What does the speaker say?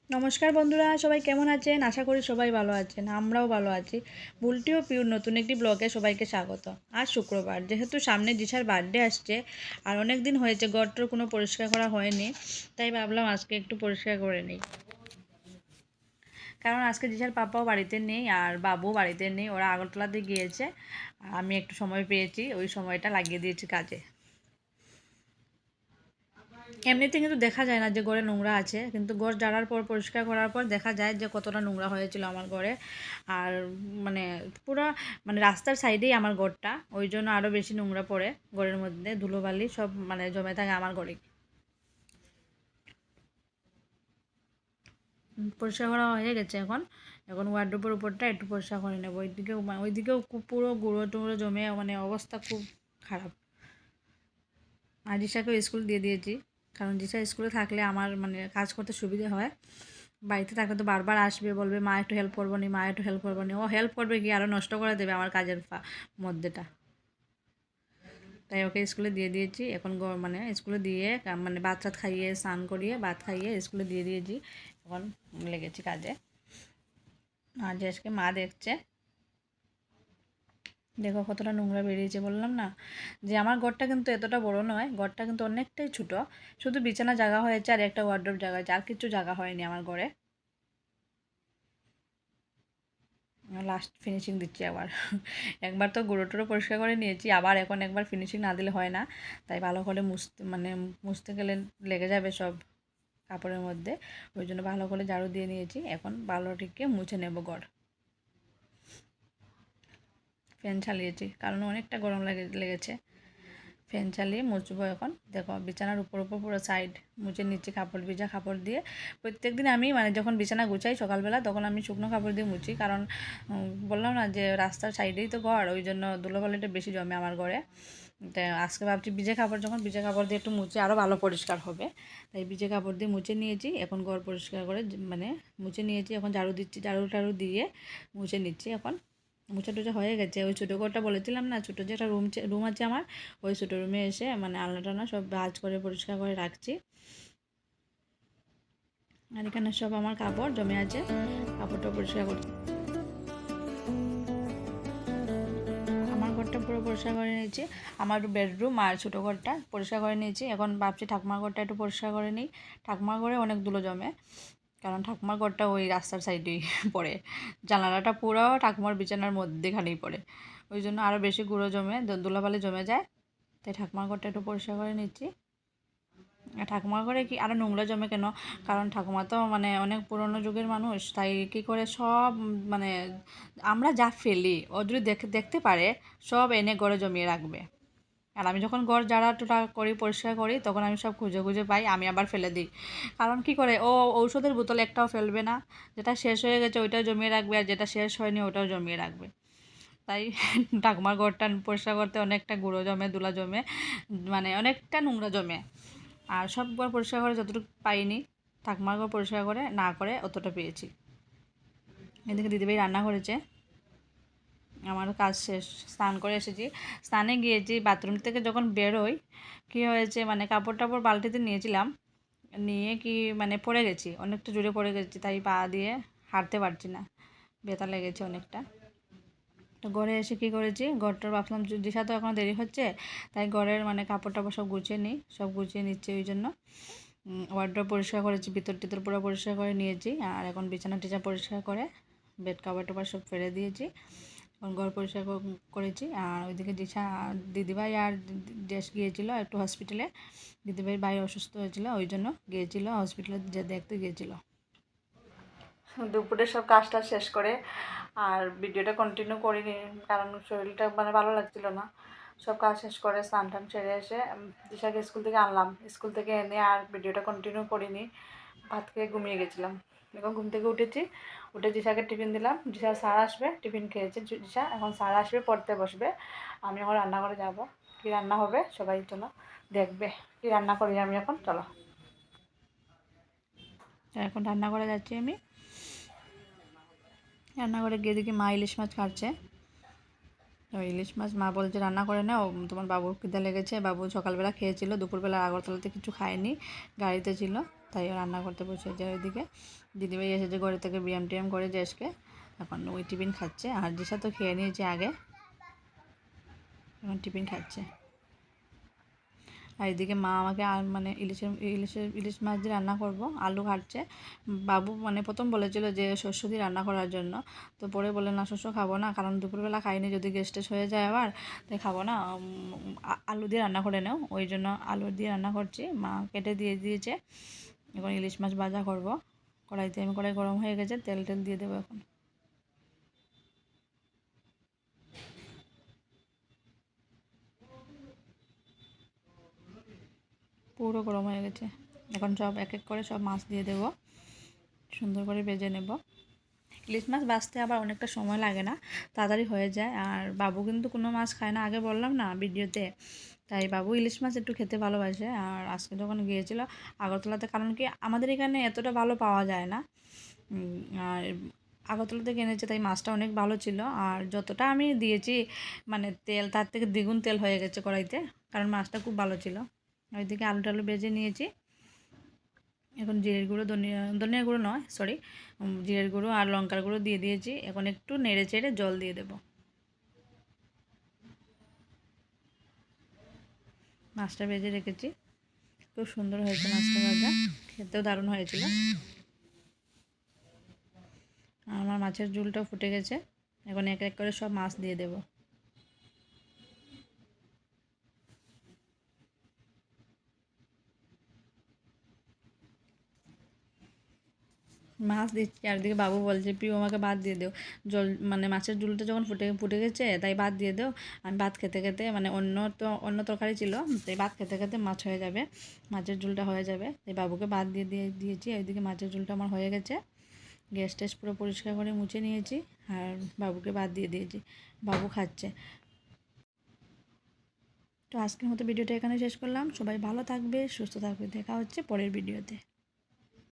নমস্কার বন্ধুরা, সবাই কেমন আছেন? আশা করি সবাই ভালো আছেন। আমরাও ভালো আছি। বুলটি ও পিউর নতুন একটি ব্লগে সবাইকে স্বাগত। আজ শুক্রবার, যেহেতু সামনে জিসার বার্থডে আসছে আর অনেক দিন হয়েছে ঘরটার কোনো পরিষ্কার করা হয়নি, তাই ভাবলাম আজকে একটু পরিষ্কার করে নিই। কারণ আজকে জিসার পাপাও বাড়িতে নেই আর বাবুও বাড়িতে নেই, ওরা আগরতলাতে গিয়েছে। আমি একটু সময় পেয়েছি, ওই সময়টা লাগিয়ে দিয়েছি কাজে। এমনিতে কিন্তু দেখা যায় না যে ঘরে নোংরা আছে, কিন্তু ঘর ঝাড়ার পর পরিষ্কার করার পর দেখা যায় যে কতটা নোংরা হয়েছিল আমার ঘরে। আর মানে পুরো রাস্তার সাইডেই আমার ঘরটা, ওই জন্য আরও বেশি নোংরা পড়ে ঘরের মধ্যে, ধুলোবালি সব জমে থাকে আমার ঘরে। পরিষ্কার করা হয়ে গেছে। এখন এখন ওয়ার্ডরোবের উপরটা একটু পরিষ্কার করে নেবো। ওইদিকেও পুরো গুঁড়ো টুড়ো জমে, অবস্থা খুব খারাপ। আর জিসাকেও স্কুল দিয়ে দিয়েছি, কারণ জিসা স্কুলে থাকলে আমার কাজ করতে সুবিধা হয়। বাড়িতে থাকলে তো বারবার আসবে, বলবে মা একটু হেল্প করবো নি, মা একটু হেল্প করবো নি। ও হেল্প করবে কি, আরও নষ্ট করে দেবে আমার কাজের মধ্যেটা। তাই ওকে স্কুলে দিয়ে দিয়েছি। এখন স্কুলে দিয়ে ভাত টাত খাইয়ে, স্নান করিয়ে, ভাত খাইয়ে স্কুলে দিয়ে দিয়েছি। এখন লেগেছি কাজে। আর যে আজকে মা দেখছে, দেখো কতটা নোংরা বেরিয়েছে। বললাম না যে আমার ঘরটা কিন্তু এতটা বড় নয়, ঘরটা কিন্তু অনেকটাই ছোট। শুধু বিছানা জায়গা হয়েছে আর একটা ওয়ার্ডরোব জায়গা হয়েছে, আর কিছু জায়গা হয়নি আমার ঘরে। লাস্ট ফিনিশিং দিচ্ছি আবার। একবার তো গুঁড়ো টুড়ো পরিষ্কার করে নিয়েছি, আবার এখন একবার ফিনিশিং না দিলে হয় না। তাই ভালো করে মুছতে গেলে লেগে যাবে সব কাপড়ের মধ্যে। ওই জন্য ভালো করে ঝাড়ু দিয়ে নিয়েছি। এখন ভালো টিকে মুছে নেব ঘর। ফ্যান চালিয়েছি কারণ অনেকটা গরম লেগেছে। ফ্যান চালিয়ে মুছবো এখন। দেখো বিছানার উপর পুরো সাইড মুছে নিচ্ছি কাপড়, ভিজা কাপড় দিয়ে। প্রত্যেক দিন আমি যখন বিছানা গুছাই সকালবেলা, তখন আমি শুকনো কাপড় দিয়ে মুছি। কারণ বললাম না যে রাস্তার সাইডেই তো ঘর, ওই জন্য ধুলোবালিটা বেশি জমে আমার ঘরে। তাই আজকে ভাবছি ভিজে কাপড় দিয়ে একটু মুছে আরও ভালো পরিষ্কার হবে। তাই ভিজে কাপড় দিয়ে মুছে নিয়েছি। এখন ঘর পরিষ্কার করে মুছে নিয়েছি। এখন ঝাড়ু দিচ্ছি, ঝাড়ু টাড়ু দিয়ে মুছে নিচ্ছি এখন। মোছা টোচা হয়ে গেছে। ওই ছোটো ঘরটা বলেছিলাম না, ছোটো যে একটা রুম আছে আমার, ওই ছোটো রুমে এসে আলনা টালনা সব ভাঁজ করে পরিষ্কার করে রাখছি। আর এখানে সব আমার কাপড় জমে আছে, কাপড়টা পরিষ্কার করছি। আমার ঘরটা পুরো পরিষ্কার করে নিয়েছি। আমার বেডরুম আর ছোটো ঘরটা পরিষ্কার করে নিয়েছি। এখন ভাবছি ঠাকুমার ঘরটা একটু পরিষ্কার করে নিই। ঠাকুমার ঘরে অনেক ধুলো জমে, কারণ ঠাকুমার ঘরটা ওই রাস্তার সাইডেই পড়ে। জানালাটা পুরো ঠাকুমার বিছানার মধ্যেখানেই পড়ে, ওই জন্য আরও বেশি গুঁড়ো জমে, ধুলোবালি জমে যায়। তাই ঠাকুমার ঘরটা একটু পরিষ্কার করে নিচ্ছি। ঠাকুমার ঘরে কি আরও নোংরা জমে কেন? কারণ ঠাকুমা তো অনেক পুরনো যুগের মানুষ, তাই কী করে সব আমরা যা ফেলি ও যদি দেখতে পারে, সব এনে ঘরে জমিয়ে রাখবে। আর আমি যখন ঘর ঝাড়া টোটা করি, পরিষ্কার করি, তখন আমি সব খুঁজে খুঁজে পাই, আমি আবার ফেলে দিই। কারণ কি করে, ও ঔষধের বোতল একটাও ফেলবে না। যেটা শেষ হয়ে গেছে ওইটাও জমিয়ে রাখবে, আর যেটা শেষ হয়নি ওটাও জমিয়ে রাখবে। তাই ঠাকুমার ঘরটা পরিষ্কার করতে অনেকটা গুঁড়ো জমে, ধুলা জমে, অনেকটা নোংরা জমে। আর সব ঘর পরিষ্কার করে যতটুকু পাইনি, ঠাকুমার ঘর পরিষ্কার করে না করে অতটা পেয়েছি। এদিকে দিদিভাই রান্না করেছে, আমার কাজ শেষ, স্নান করে এসেছি। স্নানে গিয়েছি, বাথরুম থেকে যখন বেরোই কী হয়েছে, কাপড় টাপড় বালতিতে নিয়েছিলাম, নিয়ে কি পড়ে গেছি, অনেকটা জোরে পড়ে গেছি, তাই পা দিয়ে হাঁটতে পারছি না, ব্যথা লেগেছে অনেকটা। তো ঘরে এসে কী করেছি, ঘরটার ভাবলাম দিশা তো এখন দেরি হচ্ছে, তাই ঘরের কাপড় টাপড় সব গুছিয়ে নিই, সব গুছিয়ে নিচ্ছি। ওই জন্য ওয়ার্ডরোব পরিষ্কার করেছি, ভিতর টিতর পুরো পরিষ্কার করে নিয়েছি। আর এখন বিছানা টিছানা পরিষ্কার করে বেড কাভার টাভার সব ফেলে দিয়েছি। এখন ঘর পরিষ্কার করেছি। আর ওইদিকে দিদিভাই আর দেশ গিয়েছিলো একটু হসপিটালে। দিদিভাই ভাই অসুস্থ হয়েছিল, ওই জন্য গিয়েছিলো হসপিটালে, দেখতে গিয়েছিলো। দুপুরে সব কাজটা শেষ করে আর ভিডিওটা কন্টিনিউ করিনি, কারণ শরীরটা ভালো লাগছিল না। সব কাজ শেষ করে স্নান টান সেরে এসে দিশাকে স্কুল থেকে আনলাম। স্কুল থেকে এনে আর ভিডিওটা কন্টিনিউ করিনি, ভাত খেয়ে ঘুমিয়ে গেছিলাম। এখন ঘুম থেকে উঠে দিশাকে টিফিন দিলাম। দিশা স্যার আসবে, টিফিন খেয়েছে দিশা, এখন স্যার আসবে, পড়তে বসবে। আমি এখন রান্নাঘরে যাব। কী রান্না হবে সবাই চলো দেখবে, কী রান্না করি আমি এখন, চলো। এখন রান্না করে যাচ্ছি আমি। রান্নাঘরে গিয়ে দেখি মা ইলিশ মাছ কাটছে। তো ইলিশ মাছ মা বলছে রান্না করে নাও, তোমার বাবুর খিদে লেগেছে, বাবু সকালবেলা খেয়েছিল, দুপুরবেলা আগরতলাতে কিছু খায়নি, গাড়িতে ছিল, তাই রান্না করতে বসেছে। ওইদিকে দিদিভাই এসেছে ঘরে থেকে, ব্যায়াম টিয়াম করে জেসকে এখন ওই টিফিন খাচ্ছে। আর দিশা তো খেয়ে নিয়েছে আগে, এখন টিফিন খাচ্ছে। আর এদিকে মা আমাকে মানে ইলিশ মাছ দিয়ে রান্না করব, আলু কাটছে। বাবু মানে প্রথম বলেছিল যে শস্য দিয়ে রান্না করার জন্য, তো পরে বলে না শস্য খাবো না, কারণ দুপুরবেলা খাইনি, যদি গ্যাস টেস হয়ে যায় আবার, তাই খাবো না, আলু দিয়ে রান্না করে নাও। ওই জন্য আলু দিয়ে রান্না করছি। মা কেটে দিয়ে দিয়েছে, এখন ইলিশ মাছ ভাজা করব। কড়াই গরম হয়ে গেছে, তেল দিয়ে দেবো এখন। পুরো গরম হয়ে গেছে, এখন সব এক এক করে সব মাছ দিয়ে দেবো, সুন্দর করে ভেজে নেব। ইলিশ মাছ ভাজতে আবার অনেকটা সময় লাগে না, তাড়াতাড়ি হয়ে যায়। আর বাবু কিন্তু কোনো মাছ খায় না, আগে বললাম না ভিডিওতে, তাই বাবু ইলিশ মাছ একটু খেতে ভালোবাসে। আর আজকে যখন গিয়েছিল আগরতলাতে, কারণ কি আমাদের এখানে এতটা ভালো পাওয়া যায় না, আর আগরতলাতে কিনেছে, তাই মাছটা অনেক ভালো ছিল। আর যতটা আমি দিয়েছি মানে তেল, তার থেকে দ্বিগুণ তেল হয়ে গেছে কড়াইতে, কারণ মাছটা খুব ভালো ছিল। ওইদিকে আলু টালু ভেজে নিয়েছি, এখন জিরের গুঁড়ো, ধনিয়ার গুঁড়ো নয় সরি, জিরের গুঁড়ো আর লঙ্কার গুঁড়ো দিয়ে দিয়েছি। এখন একটু নেড়ে চেড়ে জল দিয়ে দেব। মাছটা ভেজে রেখেছি, খুব সুন্দর হয়েছে মাছটা ভাজা, খেতেও দারুণ হয়েছিল। আমার মাছের ঝোলটাও ফুটে গেছে, এখন এক এক করে সব মাছ দিয়ে দেব। মাছ দিচ্ছি, আর দিকে বাবু বলছে পিউ আমাকে ভাত দিয়ে দেও, জল মানে মাছের ঝোলটা যখন ফুটে গেছে তাই ভাত দিয়ে দেও। আমি ভাত খেতে খেতে মানে অন্য তরকারি ছিল, তাই ভাত খেতে খেতে মাছ হয়ে যাবে, মাছের ঝোলটা হয়ে যাবে, তাই বাবুকে ভাত দিয়েছি। ওইদিকে মাছের ঝোলটা আমার হয়ে গেছে, গ্যাস ট্যাস পুরো পরিষ্কার করে মুছে নিয়েছি, আর বাবুকে ভাত দিয়ে দিয়েছি, বাবু খাচ্ছে। তো আজকের মতো ভিডিওটা এখানে শেষ করলাম। সবাই ভালো থাকবে, সুস্থ থাকবে, দেখা হচ্ছে পরের ভিডিওতে।